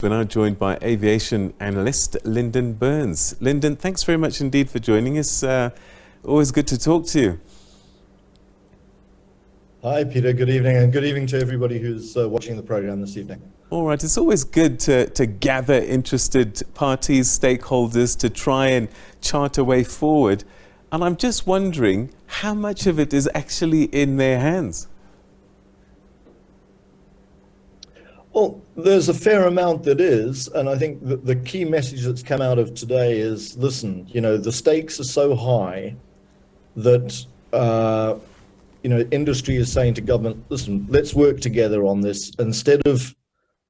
We're now joined by aviation analyst Linden Birns. Linden, thanks very much indeed for joining us. Always good to talk to you. Hi, Peter. Good evening, and good evening to everybody who's watching the program this evening. All right, it's always good to gather interested parties, stakeholders, to try and chart a way forward. And I'm just wondering how much of it is actually in their hands? Well, there's a fair amount that is, and I think the key message that's come out of today is, listen, the stakes are so high that, industry is saying to government, listen, let's work together on this. Instead of,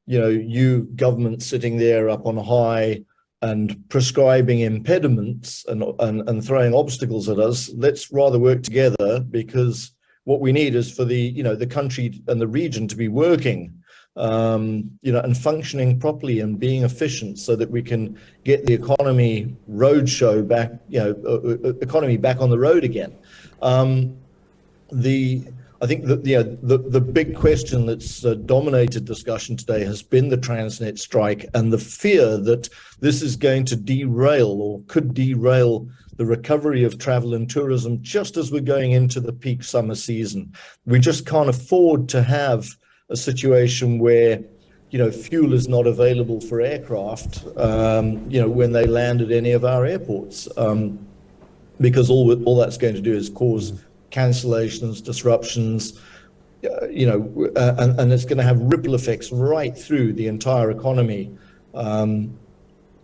you government sitting there up on high and prescribing impediments and throwing obstacles at us, let's rather work together, because what we need is for the country and the region to be working and functioning properly and being efficient, so that we can get the economy roadshow back, economy back on the road again. I think that the big question that's dominated discussion today has been the Transnet strike, and the fear that this is going to derail or could derail the recovery of travel and tourism just as we're going into the peak summer season. We just can't afford to have a situation where, fuel is not available for aircraft, when they land at any of our airports, because all that's going to do is cause cancellations, disruptions, and it's going to have ripple effects right through the entire economy.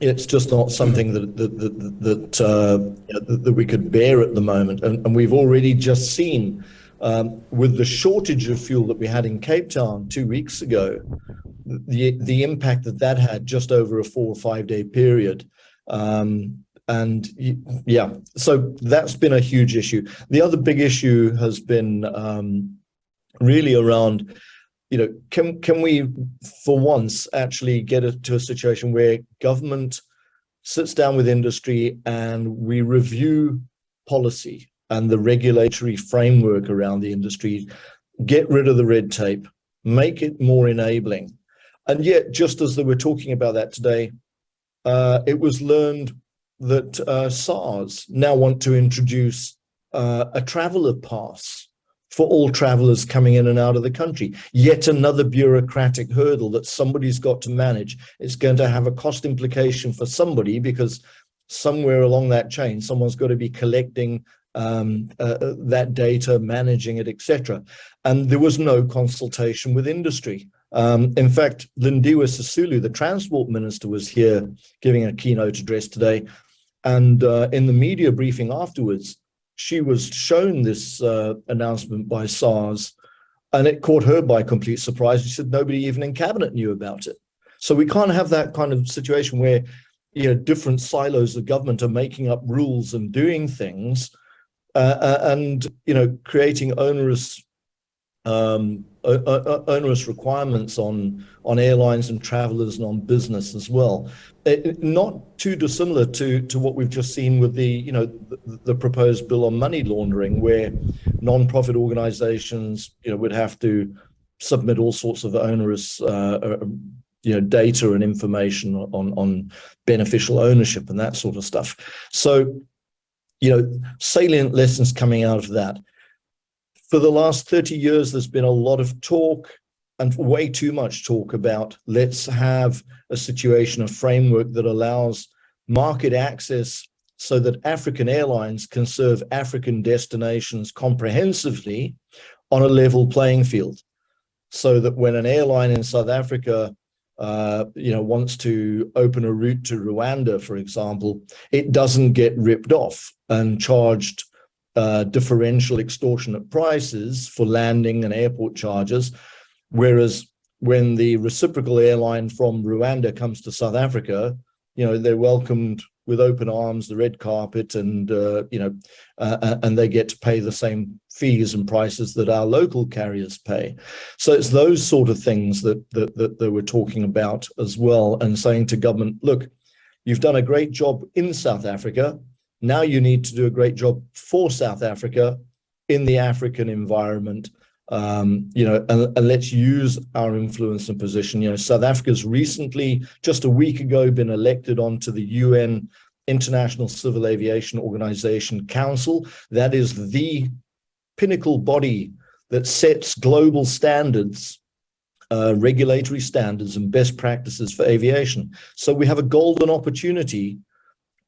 It's just not something that we could bear at the moment, and we've already just seen. With the shortage of fuel that we had in Cape Town 2 weeks ago, the impact that had just over a 4 or 5 day period. So that's been a huge issue. The other big issue has been really around, can we for once actually get to a situation where government sits down with industry and we review policy and the regulatory framework around the industry, get rid of the red tape, make it more enabling. And yet, just as they were talking about that today, it was learned that SARS now want to introduce a traveller pass for all travellers coming in and out of the country. Yet another bureaucratic hurdle that somebody's got to manage. It's going to have a cost implication for somebody, because somewhere along that chain, someone's got to be collecting that data, managing it, etc. And there was no consultation with industry. In fact, Lindiwe Sisulu, the transport minister, was here giving a keynote address today. And in the media briefing afterwards, she was shown this announcement by SARS, and it caught her by complete surprise. She said nobody even in cabinet knew about it. So we can't have that kind of situation where different silos of government are making up rules and doing things, and creating onerous requirements on airlines and travelers and on business as well. Not too dissimilar to what we've just seen with the proposed bill on money laundering, where non-profit organizations would have to submit all sorts of onerous data and information on beneficial ownership and that sort of stuff. So salient lessons coming out of that. For the last 30 years, there's been a lot of talk, and way too much talk, about let's have a situation, a framework that allows market access so that African airlines can serve African destinations comprehensively on a level playing field. So that when an airline in South Africa wants to open a route to Rwanda, for example, it doesn't get ripped off and charged differential extortionate prices for landing and airport charges. Whereas when the reciprocal airline from Rwanda comes to South Africa, they're welcomed with open arms, the red carpet, and and they get to pay the same fees and prices that our local carriers pay. So it's those sort of things that they were talking about as well, and saying to government, look, you've done a great job in South Africa. Now you need to do a great job for South Africa in the African environment, and let's use our influence and position. South Africa's recently, just a week ago, been elected onto the UN International Civil Aviation Organization Council. That is the pinnacle body that sets global standards, regulatory standards and best practices for aviation. So we have a golden opportunity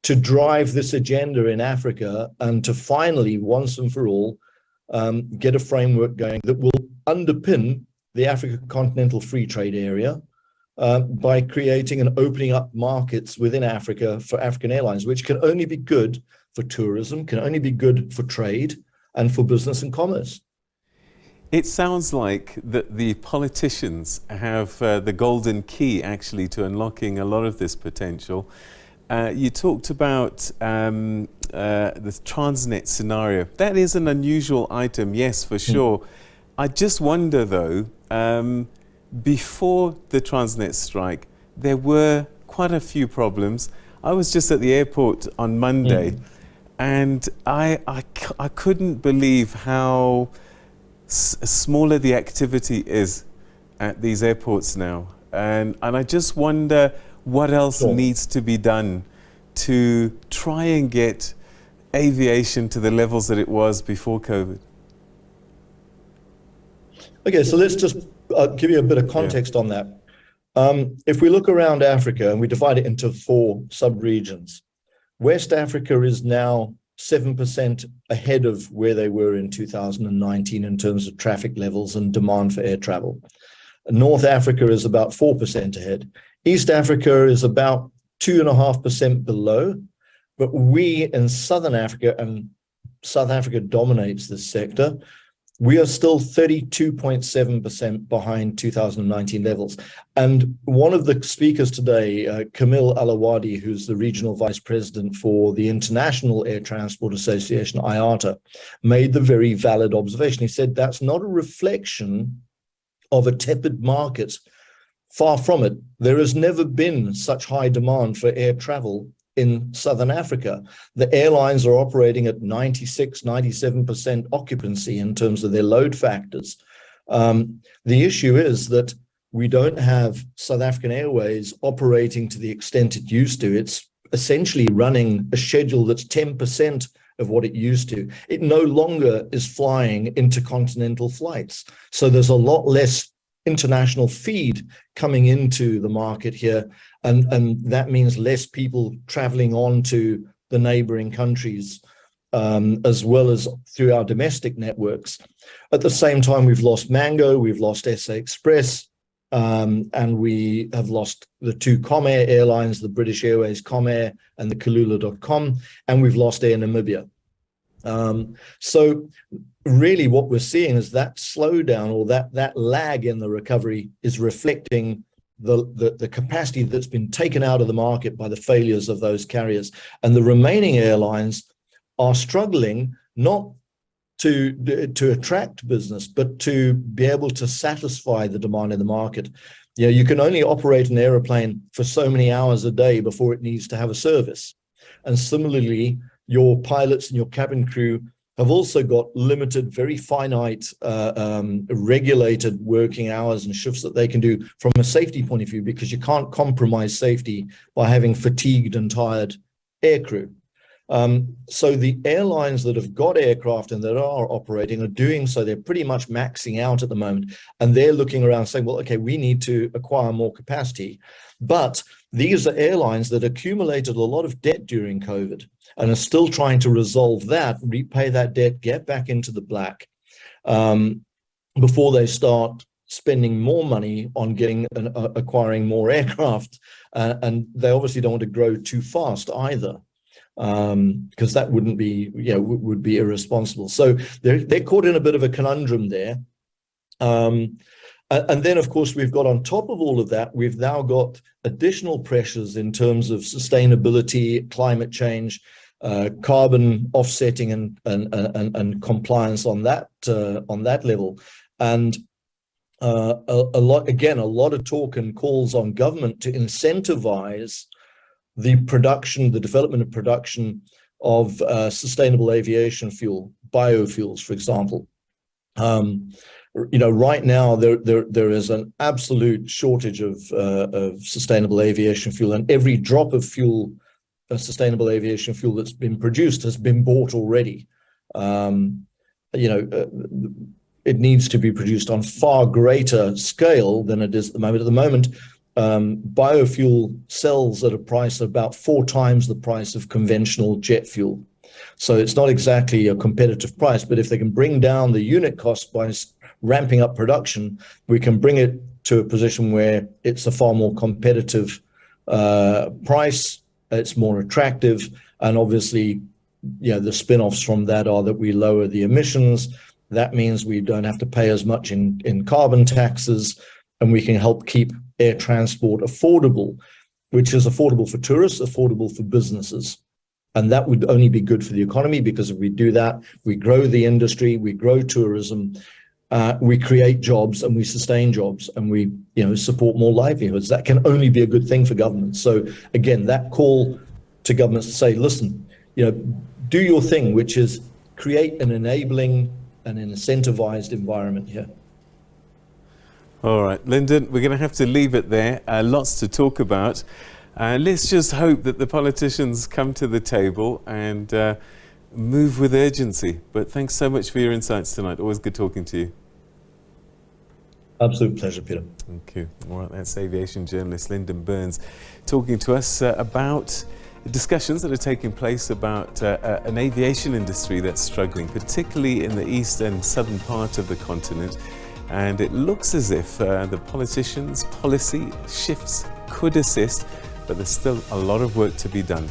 to drive this agenda in Africa and to finally, once and for all, get a framework going that will underpin the Africa Continental Free Trade Area by creating and opening up markets within Africa for African airlines, which can only be good for tourism, can only be good for trade and for business and commerce. It sounds like that the politicians have the golden key actually to unlocking a lot of this potential. You talked about the Transnet scenario. That is an unusual item, yes, for sure. I just wonder, though, before the Transnet strike, there were quite a few problems. I was just at the airport on Monday, and I couldn't believe how smaller the activity is at these airports now. And I just wonder what else needs to be done to try and get aviation to the levels that it was before COVID. Okay, so let's just give you a bit of context on that. If we look around Africa and we divide it into 4 sub-regions, West Africa is now 7% ahead of where they were in 2019 in terms of traffic levels and demand for air travel. North Africa is about 4% ahead. East Africa is about 2.5% below, but we in Southern Africa, and South Africa dominates this sector, we are still 32.7% behind 2019 levels. And one of the speakers today, Kamil Alawadi, who's the regional vice president for the International Air Transport Association, IATA, made the very valid observation. He said that's not a reflection of a tepid market. Far from it. There has never been such high demand for air travel in Southern Africa. The airlines are operating at 96, 97% occupancy in terms of their load factors. The issue is that we don't have South African Airways operating to the extent it used to. It's essentially running a schedule that's 10% of what it used to. It no longer is flying intercontinental flights. So there's a lot less international feed coming into the market here, and that means less people traveling on to the neighboring countries, as well as through our domestic networks. At the same time, we've lost Mango, we've lost SA Express, and we have lost the 2 Comair airlines, the British Airways Comair and the Kulula.com, and we've lost Air Namibia. So really what we're seeing is that slowdown, or that lag in the recovery, is reflecting the capacity that's been taken out of the market by the failures of those carriers. And the remaining airlines are struggling not to attract business, but to be able to satisfy the demand in the market. You can only operate an aeroplane for so many hours a day before it needs to have a service. And similarly, your pilots and your cabin crew have also got limited, very finite, regulated working hours and shifts that they can do from a safety point of view, because you can't compromise safety by having fatigued and tired aircrew. So the airlines that have got aircraft and that are operating are doing so. They're pretty much maxing out at the moment, and they're looking around saying, well, okay, we need to acquire more capacity. But these are airlines that accumulated a lot of debt during COVID and are still trying to resolve that, repay that debt, get back into the black, before they start spending more money on acquiring more aircraft. And they obviously don't want to grow too fast either, because that would be irresponsible. So they're caught in a bit of a conundrum there. And then, of course, we've got, on top of all of that, we've now got additional pressures in terms of sustainability, climate change, carbon offsetting, and compliance on that level. And a lot of talk and calls on government to incentivize the development and production of sustainable aviation fuel, biofuels, for example. right now there is an absolute shortage of sustainable aviation fuel, and every drop of fuel, sustainable aviation fuel that's been produced has been bought already. It needs to be produced on far greater scale than it is at the moment. At the moment, biofuel sells at a price of about 4 times the price of conventional jet fuel. So it's not exactly a competitive price, but if they can bring down the unit cost by ramping up production, we can bring it to a position where it's a far more competitive price, it's more attractive, and obviously, the spin-offs from that are that we lower the emissions. That means we don't have to pay as much in carbon taxes, and we can help keep air transport affordable, which is affordable for tourists, affordable for businesses. And that would only be good for the economy, because if we do that, we grow the industry, we grow tourism, we create jobs, and we sustain jobs, and we support more livelihoods. That can only be a good thing for governments. So again, that call to governments to say, listen, do your thing, which is create an enabling and an incentivized environment here. All right, Linden, we're going to have to leave it there. Lots to talk about. Let's just hope that the politicians come to the table and move with urgency. But thanks so much for your insights tonight. Always good talking to you. Absolute pleasure, Peter. Thank you. All right, that's aviation journalist Linden Birns talking to us about discussions that are taking place about an aviation industry that's struggling, particularly in the east and southern part of the continent. And it looks as if the politicians' policy shifts could assist, but there's still a lot of work to be done.